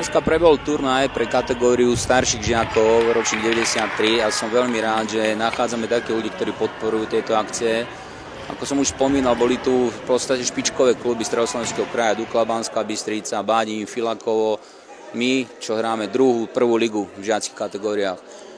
Dneska prebehol turnaj pre kategóriu starších žiakov, ročník 93 a som veľmi rád, že nachádzame takých ľudí, ktorí podporujú tieto akcie. Ako som už spomínal, boli tu v podstate špičkové kluby Stredoslovenského kraja, Dukla, Banská Bystrica, Bádim, Filakovo, my, čo hráme prvú ligu v žiackych kategóriách.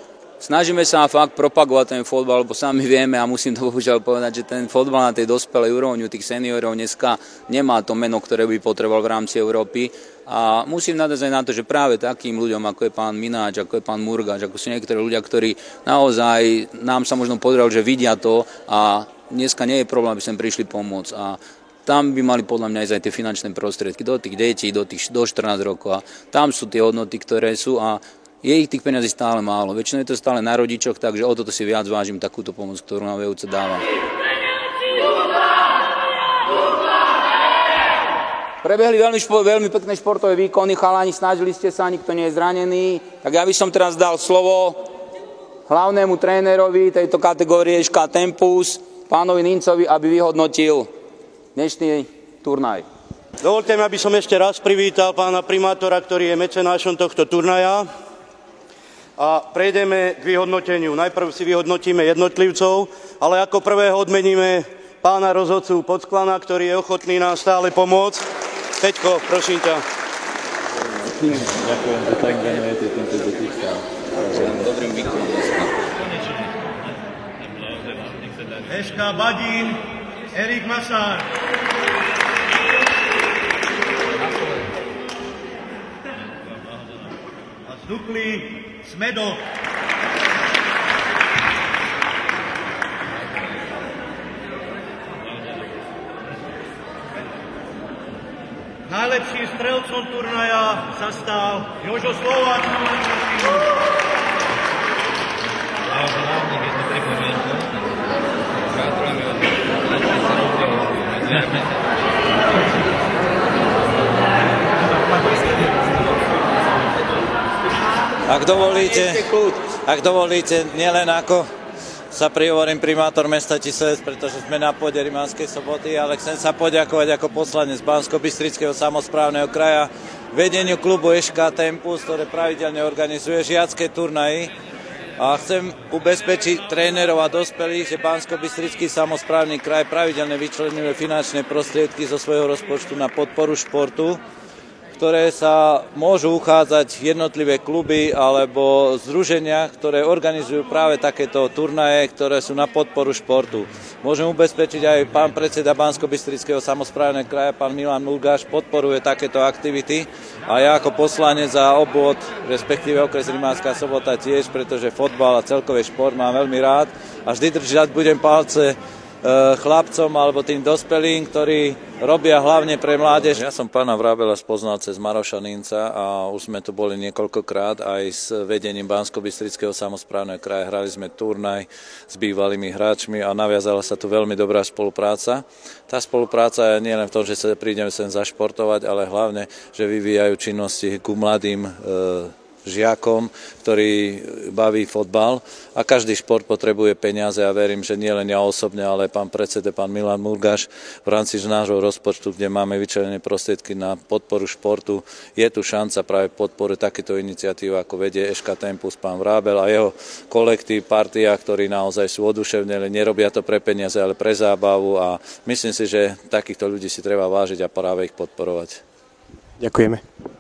Snažíme sa fakt propagovať ten fotbal, lebo sami vieme a musím to bohužiaľ povedať, že ten fotbal na tej dospelej úrovni tých seniorov dneska nemá to meno, ktoré by potreboval v rámci Európy. A musím nadať aj na to, že práve takým ľuďom, ako je pán Mináč, ako je pán Murgáč, ako sú niektorí ľudia, ktorí naozaj nám sa možno podarilo, že vidia to a dneska nie je problém, aby sem prišli pomôcť. A tam by mali podľa mňa ísť aj tie finančné prostriedky do tých detí, do 14 rokov. A tam sú tie hodnoty, ktoré sú a je ich tých peniazí stále málo. Väčšinou je to stále na rodičoch, takže o toto si viac vážim takúto pomoc, ktorú nám VUC dáva. Prebehli veľmi pekné športové výkony, chalani, snažili ste sa, nikto nie je zranený. Tak ja by som teraz dal slovo hlavnému trénerovi tejto kategórie ŠK Tempus, pánovi Nincovi, aby vyhodnotil dnešný turnaj. Dovoľte mi, aby som ešte raz privítal pána primátora, ktorý je mecenášom tohto turnaja. A prejdeme k vyhodnoteniu. Najprv si vyhodnotíme jednotlivcov, ale ako prvého odmeníme pána rozhodcu Podsklana, ktorý je ochotný nám stále pomôcť. Peťko, prosím ťa. Ďakujem, že tak venujete týmto detičkám. Dobrým výkonom dneska. ŠK Badín, Erik Masár. A z Dukly Smedo. Najlepším strelcom turnaja sa stal Jožo Slováč. Ak dovolíte, nielen ako sa prihovorím primátor mesta Tisovec, pretože sme na pôde Rimavskej Soboty, ale chcem sa poďakovať ako poslanec Banskobystrického samosprávneho kraja vedeniu klubu ŠK Tempus, ktoré pravidelne organizuje žiacké turnaji. A chcem ubezpečiť trénerov a dospelých, že Banskobystrický samosprávny kraj pravidelne vyčleňuje finančné prostriedky zo svojho rozpočtu na podporu športu, ktoré sa môžu uchádzať jednotlivé kluby alebo združenia, ktoré organizujú práve takéto turnaje, ktoré sú na podporu športu. Môžem ubezpečiť aj pán predseda Banskobystrického samosprávneho kraja, pán Milan Murgáš, podporuje takéto aktivity a ja ako poslanec za obvod, respektíve okres Rimavská Sobota tiež, pretože fotbal a celkový šport mám veľmi rád a vždy držať budem palce chlapcom alebo tým dospelým, ktorí robia hlavne pre mládež. Ja som pána Vrabela spoznal cez Maroša Ninca a už sme tu boli niekoľkokrát aj s vedením Banskobystrického samosprávneho kraja. Hrali sme turnaj s bývalými hráčmi a naviazala sa tu veľmi dobrá spolupráca. Tá spolupráca je nielen v tom, že sa prídeme sem zašportovať, ale hlavne, že vyvíjajú činnosti ku mladým žiakom, ktorý baví fotbal a každý šport potrebuje peniaze a verím, že nie len ja osobne, ale pán predseda, pán Milan Murgáš v rámci nášho rozpočtu, kde máme vyčlenené prostriedky na podporu športu, je tu šanca práve podporu takéto iniciatív, ako vedie ŠK Tempus, pán Vrábel a jeho kolektív, partia, ktorí naozaj sú oduševnení, nerobia to pre peniaze, ale pre zábavu a myslím si, že takýchto ľudí si treba vážiť a práve ich podporovať. Ďakujeme.